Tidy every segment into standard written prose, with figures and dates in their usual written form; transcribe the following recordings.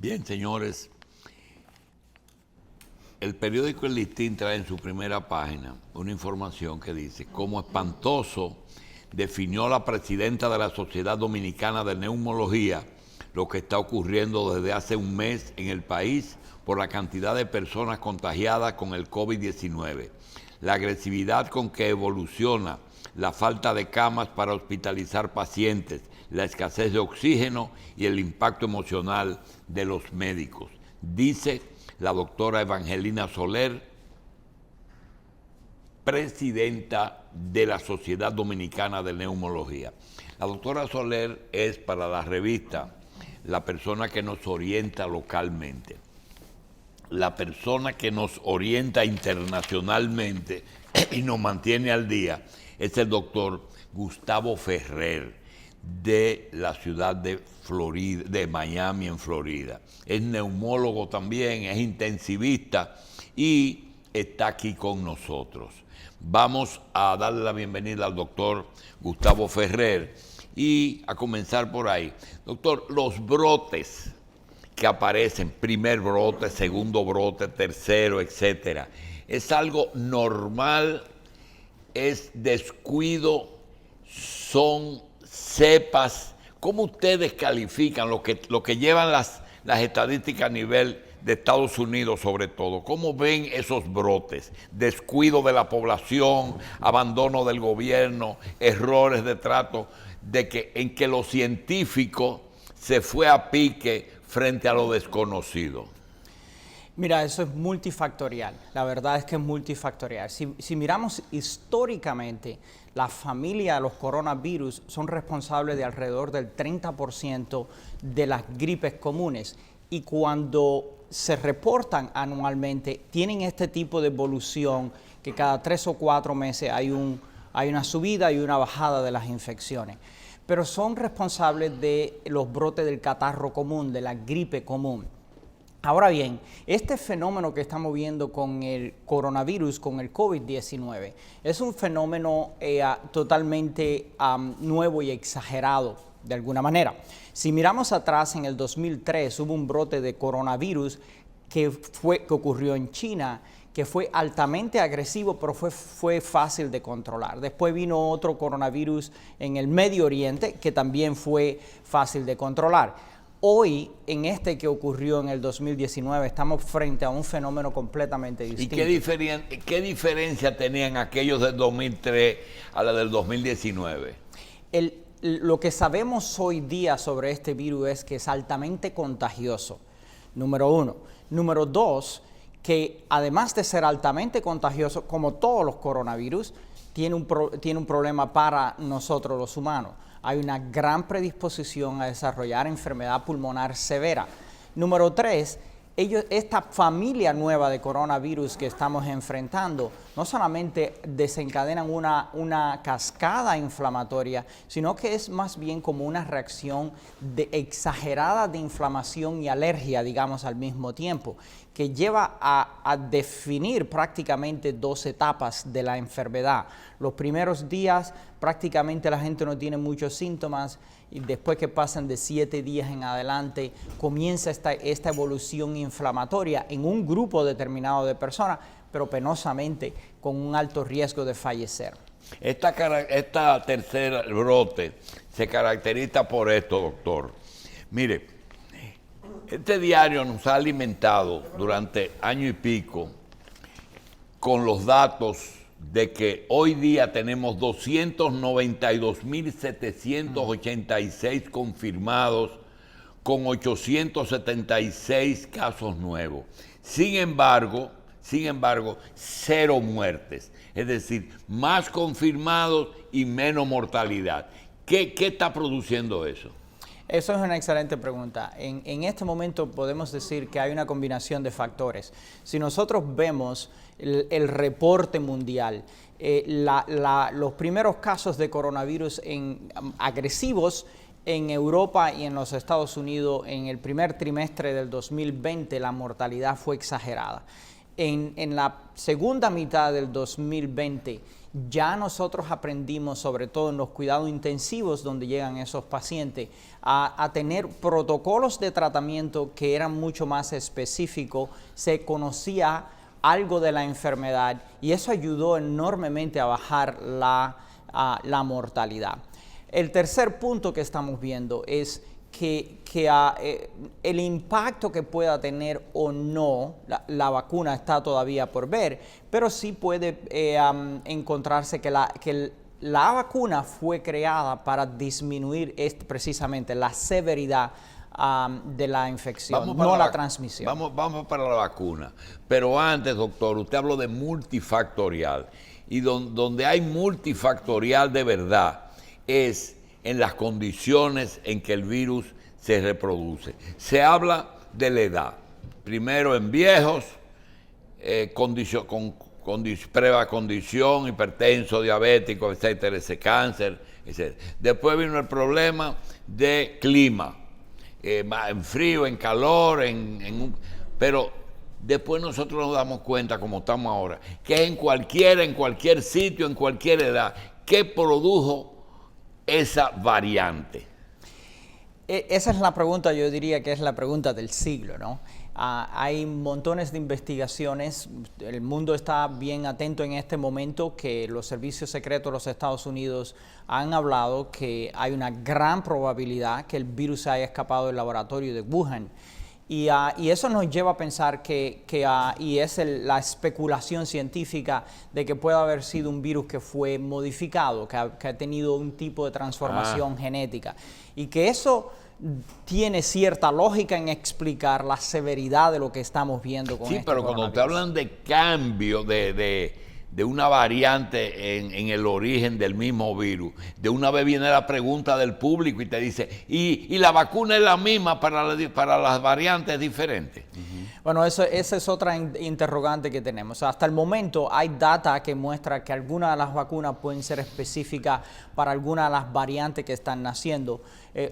Bien, señores, el periódico El Listín trae en su primera página una información que dice: como espantoso definió la presidenta de la Sociedad Dominicana de Neumología lo que está ocurriendo desde hace un mes en el país por la cantidad de personas contagiadas con el COVID-19, la agresividad con que evoluciona, la falta de camas para hospitalizar pacientes, la escasez de oxígeno y el impacto emocional de los médicos, dice la doctora Evangelina Soler, presidenta de la Sociedad Dominicana de Neumología. La doctora Soler es, para la revista, la persona que nos orienta localmente, la persona que nos orienta internacionalmente y nos mantiene al día. Es el doctor Gustavo Ferrer, de la ciudad de Florida, de Miami, en Florida. Es neumólogo también, es intensivista y está aquí con nosotros. Vamos a darle la bienvenida al doctor Gustavo Ferrer y a comenzar por ahí. Doctor, los brotes que aparecen, primer brote, segundo brote, tercero, etcétera, ¿es algo normal? ¿Es descuido? ¿Son cepas? ¿Cómo ustedes califican lo que llevan las estadísticas a nivel de Estados Unidos sobre todo? ¿Cómo ven esos brotes? Descuido de la población, abandono del gobierno, errores de trato, en que lo científico se fue a pique frente a lo desconocido. Mira, eso es multifactorial. La verdad es que es multifactorial. Si miramos históricamente, la familia de los coronavirus son responsables de alrededor del 30% de las gripes comunes. Y cuando se reportan anualmente, tienen este tipo de evolución que cada 3 o 4 meses hay una subida y una bajada de las infecciones. Pero son responsables de los brotes del catarro común, de la gripe común. Ahora bien, este fenómeno que estamos viendo con el coronavirus, con el COVID-19, es un fenómeno totalmente nuevo y exagerado de alguna manera. Si miramos atrás, en el 2003 hubo un brote de coronavirus que ocurrió en China, que fue altamente agresivo, pero fue fácil de controlar. Después vino otro coronavirus en el Medio Oriente, que también fue fácil de controlar. Hoy, en este que ocurrió en el 2019, estamos frente a un fenómeno completamente distinto. ¿Y qué diferencia tenían aquellos del 2003 a la del 2019? Lo que sabemos hoy día sobre este virus es que es altamente contagioso, número 1. Número 2, que además de ser altamente contagioso, como todos los coronavirus, tiene un problema para nosotros los humanos. Hay una gran predisposición a desarrollar enfermedad pulmonar severa. Número 3, esta familia nueva de coronavirus que estamos enfrentando no solamente desencadenan una cascada inflamatoria, sino que es más bien como una reacción exagerada de inflamación y alergia, digamos, al mismo tiempo, que lleva a definir prácticamente 2 etapas de la enfermedad. Los primeros días prácticamente la gente no tiene muchos síntomas, y después que pasan de 7 días en adelante comienza esta evolución inflamatoria en un grupo determinado de personas, pero penosamente con un alto riesgo de fallecer. Esta tercera brote se caracteriza por esto, doctor. Mire, este diario nos ha alimentado durante año y pico con los datos de que hoy día tenemos 292.786 confirmados con 876 casos nuevos. Sin embargo, 0 muertes. Es decir, más confirmados y menos mortalidad. ¿Qué está produciendo eso? Eso es una excelente pregunta. En este momento podemos decir que hay una combinación de factores. Si nosotros vemos el reporte mundial, los primeros casos de coronavirus agresivos en Europa y en los Estados Unidos en el primer trimestre del 2020, la mortalidad fue exagerada. en la segunda mitad del 2020, ya nosotros aprendimos, sobre todo en los cuidados intensivos donde llegan esos pacientes, a tener protocolos de tratamiento que eran mucho más específicos. Se conocía algo de la enfermedad y eso ayudó enormemente a bajar la mortalidad. El tercer punto que estamos viendo es que el impacto que pueda tener o no la vacuna está todavía por ver, pero sí puede encontrarse que la vacuna fue creada para disminuir precisamente la severidad de la infección, no la transmisión. Vamos para la vacuna. Pero antes, doctor, usted habló de multifactorial. Y donde hay multifactorial de verdad es en las condiciones en que el virus se reproduce. Se habla de la edad. Primero en viejos, prueba condición, hipertenso, diabético, etcétera, ese cáncer, etcétera. Después vino el problema de clima, en frío, en calor, pero después nosotros nos damos cuenta, como estamos ahora, que en cualquier sitio, en cualquier edad, ¿qué produjo esa variante? Esa es la pregunta, yo diría que es la pregunta del siglo, ¿no? Hay montones de investigaciones, el mundo está bien atento en este momento, que los servicios secretos de los Estados Unidos han hablado que hay una gran probabilidad que el virus haya escapado del laboratorio de Wuhan. Y eso nos lleva a pensar y es la especulación científica de que puede haber sido un virus que fue modificado, que ha tenido un tipo de transformación genética. Y que eso tiene cierta lógica en explicar la severidad de lo que estamos viendo con este pero cuando te hablan de cambio de una variante en el origen del mismo virus, de una vez viene la pregunta del público y te dice, ¿y la vacuna es la misma para las variantes diferentes? Bueno, esa es otra interrogante que tenemos. Hasta el momento hay data que muestra que algunas de las vacunas pueden ser específicas para algunas de las variantes que están naciendo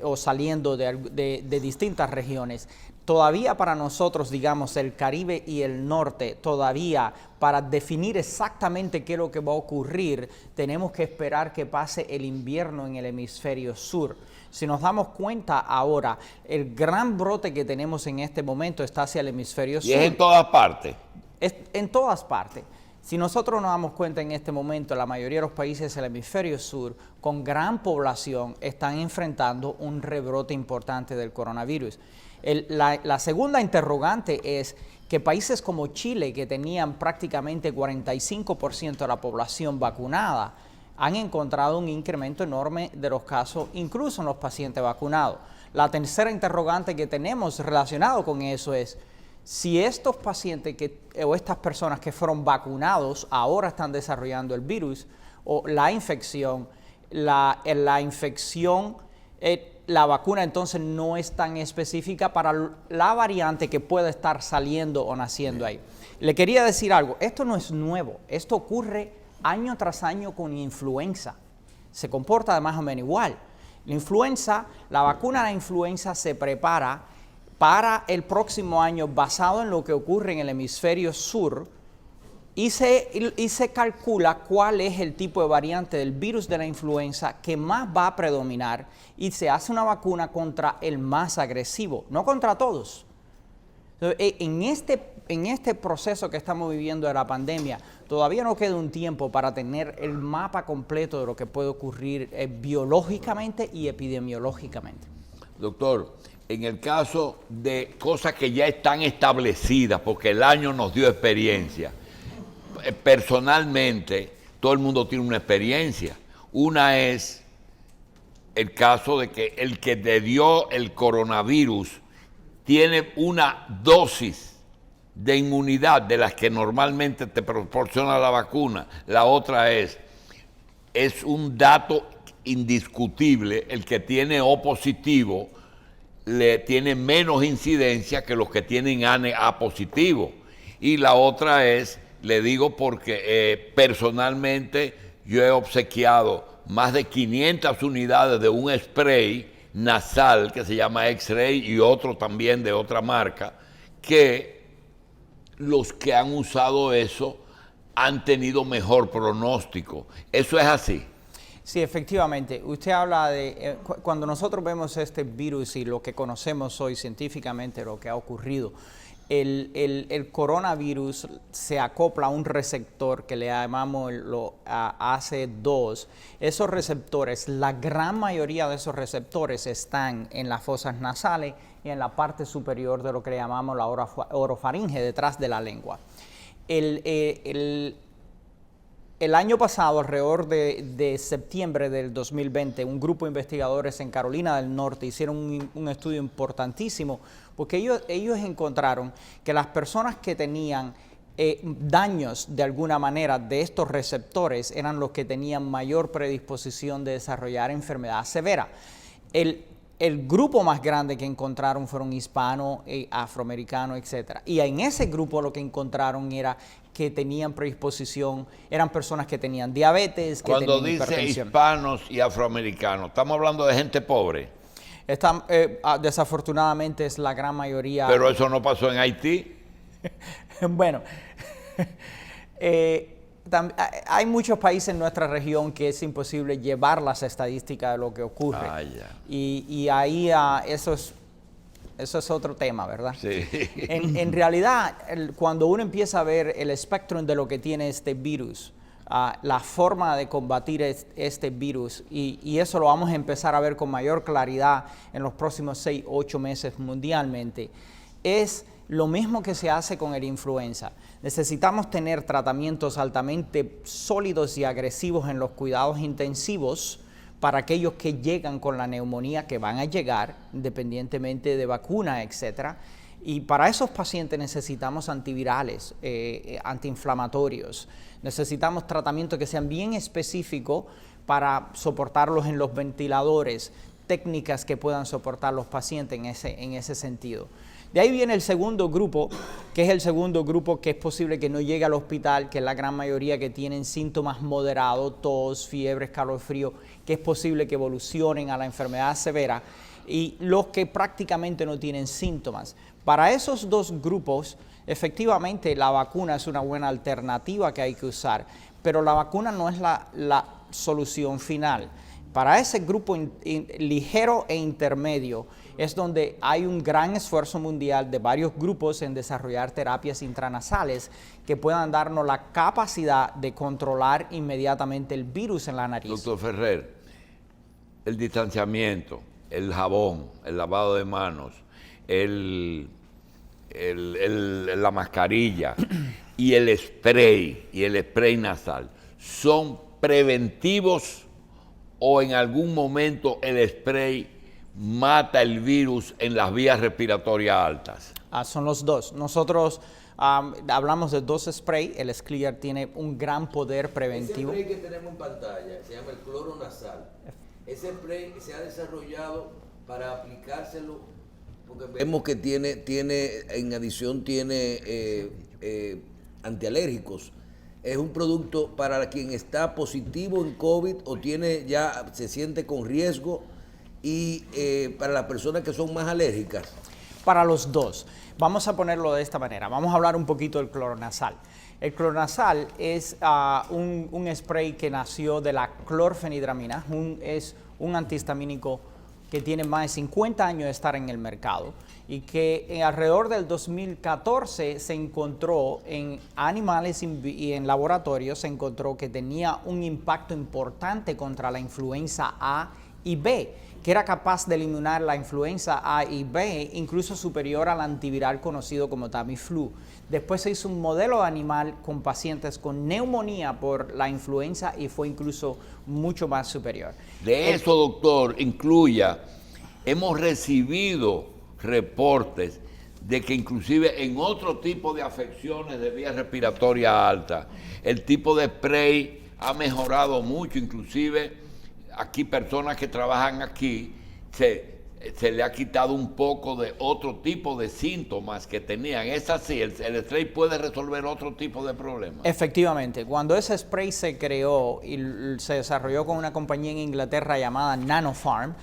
o saliendo de distintas regiones. Todavía para nosotros, digamos, el Caribe y el norte, todavía para definir exactamente qué es lo que va a ocurrir, tenemos que esperar que pase el invierno en el hemisferio sur. Si nos damos cuenta ahora, el gran brote que tenemos en este momento está hacia el hemisferio sur. ¿Y es en todas partes? Es en todas partes. Si nosotros nos damos cuenta en este momento, la mayoría de los países del hemisferio sur, con gran población, están enfrentando un rebrote importante del coronavirus. La segunda interrogante es que países como Chile, que tenían prácticamente 45% de la población vacunada, han encontrado un incremento enorme de los casos, incluso en los pacientes vacunados. La tercera interrogante que tenemos relacionado con eso es si estos pacientes o estas personas que fueron vacunados ahora están desarrollando el virus o la infección, la vacuna entonces no es tan específica para la variante que pueda estar saliendo o naciendo ahí. Le quería decir algo, esto no es nuevo, esto ocurre año tras año con influenza. Se comporta de más o menos igual. La vacuna de la influenza se prepara para el próximo año basado en lo que ocurre en el hemisferio sur y se calcula cuál es el tipo de variante del virus de la influenza que más va a predominar y se hace una vacuna contra el más agresivo, no contra todos. En este proceso que estamos viviendo de la pandemia, todavía no queda un tiempo para tener el mapa completo de lo que puede ocurrir biológicamente y epidemiológicamente. Doctor, en el caso de cosas que ya están establecidas, porque el año nos dio experiencia, personalmente, todo el mundo tiene una experiencia. Una es el caso de que el que te dio el coronavirus tiene una dosis de inmunidad de las que normalmente te proporciona la vacuna. La otra es un dato indiscutible, el que tiene O positivo tiene menos incidencia que los que tienen A positivo. Y la otra es, le digo porque personalmente yo he obsequiado más de 500 unidades de un spray nasal que se llama X-Ray y otro también de otra marca, que los que han usado eso han tenido mejor pronóstico. ¿Eso es así? Sí, efectivamente. Usted habla de, cuando nosotros vemos este virus y lo que conocemos hoy científicamente, lo que ha ocurrido, el coronavirus se acopla a un receptor que le llamamos AC2. Esos receptores, la gran mayoría de esos receptores están en las fosas nasales y en la parte superior de lo que le llamamos la orofaringe, detrás de la lengua. El año pasado, alrededor de septiembre del 2020, un grupo de investigadores en Carolina del Norte hicieron un estudio importantísimo porque ellos encontraron que las personas que tenían daños de alguna manera de estos receptores eran los que tenían mayor predisposición de desarrollar enfermedad severa. El grupo más grande que encontraron fueron hispanos, afroamericanos, etc. Y en ese grupo lo que encontraron era que tenían predisposición, eran personas que tenían diabetes, que Cuando tenían dice hipertensión. hispanos y afroamericanos, ¿estamos hablando de gente pobre? Desafortunadamente es la gran mayoría. Pero eso no pasó en Haití. Bueno, hay muchos países en nuestra región que es imposible llevar las estadísticas de lo que ocurre. Ah, ya. Y ahí eso es otro tema, ¿verdad? Sí. En realidad, cuando uno empieza a ver el espectro de lo que tiene este virus, la forma de combatir este virus, y eso lo vamos a empezar a ver con mayor claridad en los próximos 6, 8 meses mundialmente, es lo mismo que se hace con el influenza. Necesitamos tener tratamientos altamente sólidos y agresivos en los cuidados intensivos para aquellos que llegan con la neumonía, que van a llegar independientemente de vacuna, etcétera. Y para esos pacientes necesitamos antivirales, antiinflamatorios. Necesitamos tratamientos que sean bien específicos para soportarlos en los ventiladores, técnicas que puedan soportar los pacientes en ese sentido. De ahí viene el segundo grupo, que es el segundo grupo que es posible que no llegue al hospital, que es la gran mayoría que tienen síntomas moderados, tos, fiebre, escalofrío, que es posible que evolucionen a la enfermedad severa, y los que prácticamente no tienen síntomas. Para esos dos grupos, efectivamente la vacuna es una buena alternativa que hay que usar, pero la vacuna no es la solución final. Para ese grupo ligero e intermedio es donde hay un gran esfuerzo mundial de varios grupos en desarrollar terapias intranasales que puedan darnos la capacidad de controlar inmediatamente el virus en la nariz. Doctor Ferrer, el distanciamiento, el jabón, el lavado de manos, la mascarilla y el spray nasal, ¿son preventivos o en algún momento el spray mata el virus en las vías respiratorias altas? Son los dos. Nosotros hablamos de dos sprays. El Xlear tiene un gran poder preventivo. Ese spray que tenemos en pantalla se llama el cloro nasal. Ese spray se ha desarrollado para aplicárselo, porque vemos que tiene en adición antialérgicos. Es un producto para quien está positivo en COVID o se siente con riesgo, y para las personas que son más alérgicas. Para los dos. Vamos a ponerlo de esta manera. Vamos a hablar un poquito del cloronazal. El cloronazal es un spray que nació de la clorfenidramina. Es un antihistamínico que tiene más de 50 años de estar en el mercado y que alrededor del 2014 se encontró en animales y en laboratorios, se encontró que tenía un impacto importante contra la influenza A y B, que era capaz de eliminar la influenza A y B, incluso superior al antiviral conocido como Tamiflu. Después se hizo un modelo animal con pacientes con neumonía por la influenza y fue incluso mucho más superior. De eso, doctor, hemos recibido reportes de que inclusive en otro tipo de afecciones de vías respiratorias altas, el tipo de spray ha mejorado mucho, inclusive aquí personas que trabajan aquí, se le ha quitado un poco de otro tipo de síntomas que tenían. Es así, el spray puede resolver otro tipo de problemas. Efectivamente, cuando ese spray se creó y se desarrolló con una compañía en Inglaterra llamada Nanopharm,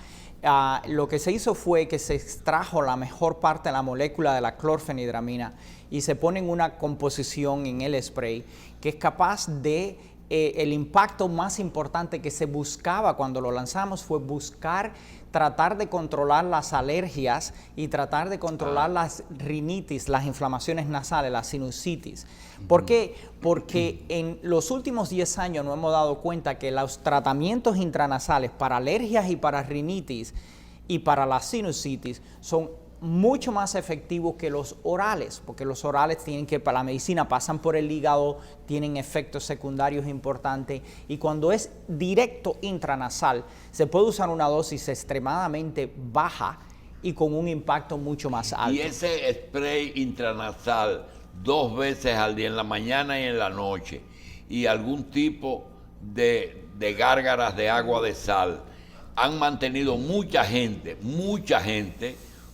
lo que se hizo fue que se extrajo la mejor parte de la molécula de la clorfenidramina y se pone en una composición en el spray que es capaz de, el impacto más importante que se buscaba cuando lo lanzamos fue tratar de controlar las alergias y tratar de controlar las rinitis, las inflamaciones nasales, la sinusitis. ¿Por qué? Porque en los últimos 10 años nos hemos dado cuenta que los tratamientos intranasales para alergias y para rinitis y para la sinusitis son mucho más efectivos que los orales, porque los orales tienen que, para la medicina, pasan por el hígado, tienen efectos secundarios importantes, y cuando es directo intranasal, se puede usar una dosis extremadamente baja y con un impacto mucho más alto. Y ese spray intranasal 2 veces al día, en la mañana y en la noche, y algún tipo de gárgaras de agua de sal, han mantenido mucha gente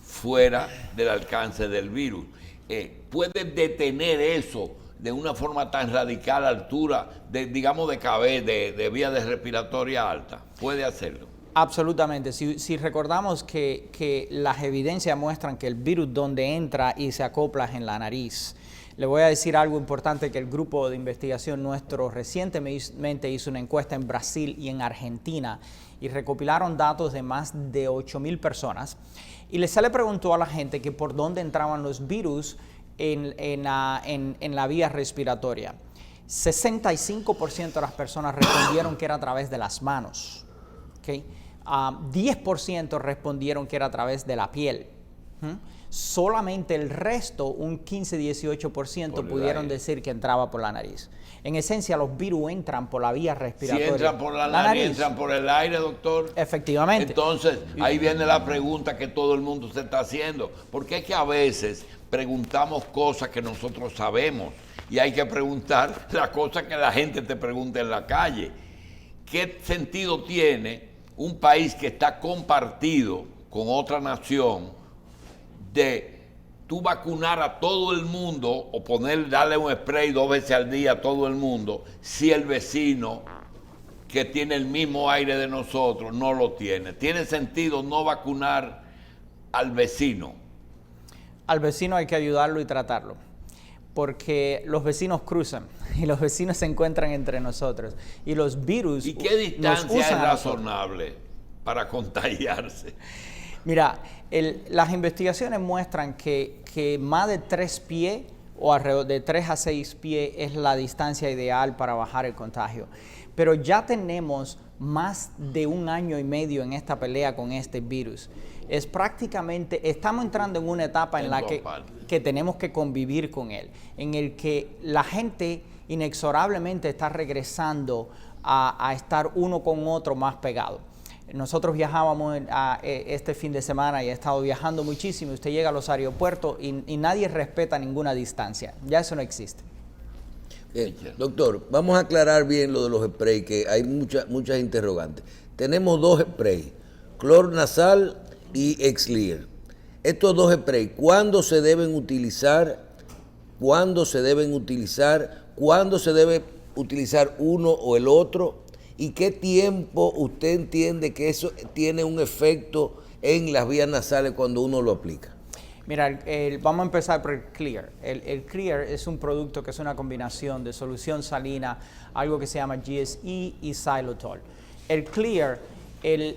fuera del alcance del virus. ¿Puede detener eso de una forma tan radical a altura, digamos, de cabeza, de vía respiratoria alta? ¿Puede hacerlo? Absolutamente. Si recordamos que las evidencias muestran que el virus donde entra y se acopla es en la nariz. Le voy a decir algo importante, que el grupo de investigación nuestro recientemente hizo una encuesta en Brasil y en Argentina y recopilaron datos de más de 8,000 personas. Y se le preguntó a la gente que por dónde entraban los virus en la vía respiratoria. 65% de las personas respondieron que era a través de las manos. ¿Okay? 10% respondieron que era a través de la piel. Solamente el resto, un 15-18%, pudieron decir que entraba por la nariz. En esencia, los virus entran por la vía respiratoria. Si entran por la nariz, entran por el aire, doctor. Efectivamente. Entonces, ahí viene la pregunta que todo el mundo se está haciendo. Porque es que a veces preguntamos cosas que nosotros sabemos y hay que preguntar las cosas que la gente te pregunta en la calle. ¿Qué sentido tiene un país que está compartido con otra nación de tú vacunar a todo el mundo o darle un spray 2 veces al día a todo el mundo si el vecino que tiene el mismo aire de nosotros no lo tiene? ¿Tiene sentido no vacunar al vecino? Al vecino hay que ayudarlo y tratarlo, porque los vecinos cruzan y los vecinos se encuentran entre nosotros y los virus. ¿Y qué distancia es razonable para contagiarse? Mira, las investigaciones muestran que más de 3 pies o alrededor de 3 a 6 pies es la distancia ideal para bajar el contagio. Pero ya tenemos más de 1 año y medio en esta pelea con este virus. Es prácticamente, estamos entrando en una etapa en la que tenemos que convivir con él, en el que la gente inexorablemente está regresando a estar uno con otro más pegado. Nosotros viajábamos este fin de semana y he estado viajando muchísimo. Usted llega a los aeropuertos y nadie respeta ninguna distancia. Ya eso no existe. Bien, doctor, vamos a aclarar bien lo de los sprays, que hay muchas interrogantes. Tenemos 2 sprays, Clor-Nasal y Xlear. Estos 2 sprays, ¿cuándo se deben utilizar? ¿Cuándo se debe utilizar uno o el otro? ¿Y qué tiempo usted entiende que eso tiene un efecto en las vías nasales cuando uno lo aplica? Mira, vamos a empezar por el Xlear. El Xlear es un producto que es una combinación de solución salina, algo que se llama GSE y xylitol. El Xlear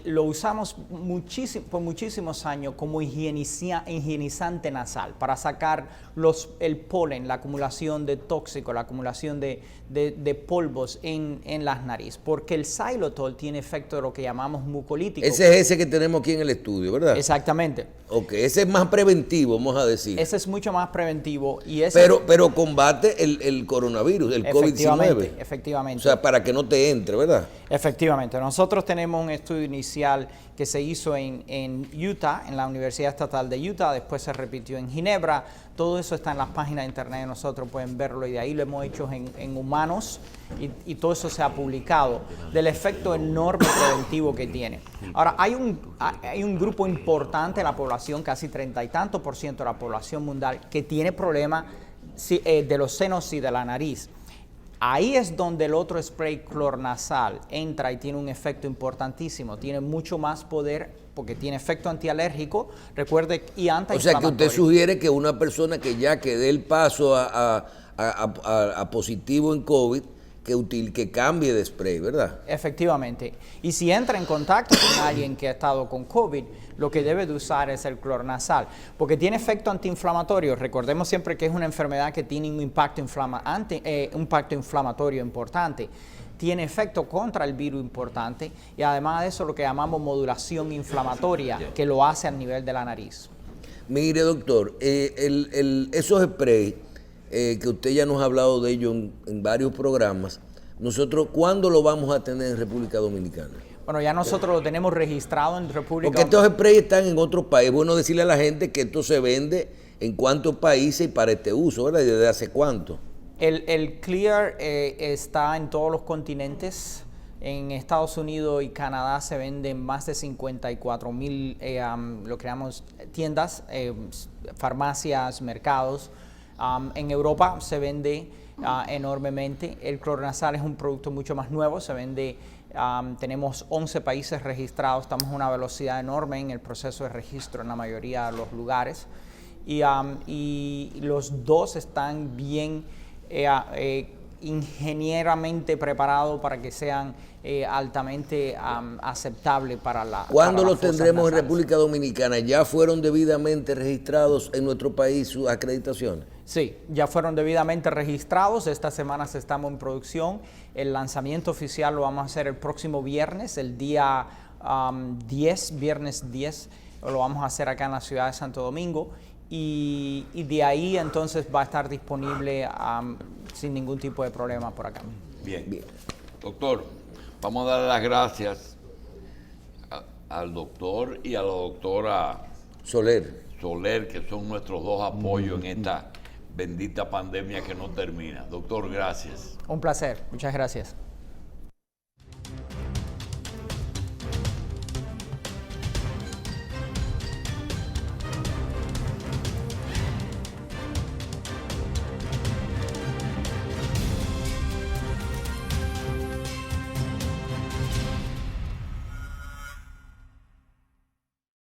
lo usamos por muchísimos años como higienizante nasal para sacar el polen, la acumulación de tóxicos, la acumulación de polvos en las narices, porque el xylitol tiene efecto de lo que llamamos mucolítico. Ese es ese que tenemos aquí en el estudio, ¿verdad? Exactamente. Ok, ese es más preventivo, vamos a decir. Ese es mucho más preventivo. Y pero combate el coronavirus, el COVID-19. Efectivamente. O sea, para que no te entre, ¿verdad? Efectivamente. Nosotros tenemos un estudio inicial que se hizo en Utah, en la Universidad Estatal de Utah, después se repitió en Ginebra. Todo eso está en las páginas de internet de nosotros, pueden verlo, y de ahí lo hemos hecho en humanos y todo eso se ha publicado, del efecto enorme preventivo que tiene. Ahora, hay un grupo importante de la población, casi 30 y tantos % de la población mundial, que tiene problemas de los senos y de la nariz. Ahí es donde el otro spray clornasal entra y tiene un efecto importantísimo. Tiene mucho más poder porque tiene efecto antialérgico, recuerde, y O sea antiinflamatorio. que usted sugiere que una persona que ya que dé el paso a positivo en COVID, que cambie de spray, ¿verdad? Efectivamente. Y si entra en contacto con alguien que ha estado con COVID, lo que debe de usar es el clornasal, porque tiene efecto antiinflamatorio. Recordemos siempre que es una enfermedad que tiene un impacto inflamatorio importante. Tiene efecto contra el virus importante y además de eso lo que llamamos modulación inflamatoria, que lo hace a nivel de la nariz. Mire, doctor, esos sprays que usted ya nos ha hablado de ellos en varios programas, nosotros, ¿cuándo lo vamos a tener en República Dominicana? Bueno, ya nosotros lo tenemos registrado en República Porque estos sprays están en otros países. Es bueno decirle a la gente que esto se vende en cuántos países y para este uso, ¿verdad? ¿Y desde hace cuánto? El Clear está en todos los continentes. En Estados Unidos y Canadá se venden más de 54,000 lo que llamamos tiendas, farmacias, mercados. En Europa se vende enormemente. El clornasal es un producto mucho más nuevo, se vende, tenemos 11 países registrados, estamos a una velocidad enorme en el proceso de registro en la mayoría de los lugares. Y los dos están bien ingenieramente preparados para que sean altamente aceptables para la ¿Cuándo para los las fosas tendremos en nasales. República Dominicana? ¿Ya fueron debidamente registrados en nuestro país sus acreditaciones? Sí, ya fueron debidamente registrados. Esta semana estamos en producción. El lanzamiento oficial lo vamos a hacer el próximo viernes, el día 10, viernes 10, lo vamos a hacer acá en la ciudad de Santo Domingo. Y de ahí entonces va a estar disponible sin ningún tipo de problema por acá. Bien. Doctor, vamos a darle las gracias al doctor y a la doctora Soler, que son nuestros dos apoyos en esta bendita pandemia que no termina. Doctor, gracias. Un placer. Muchas gracias.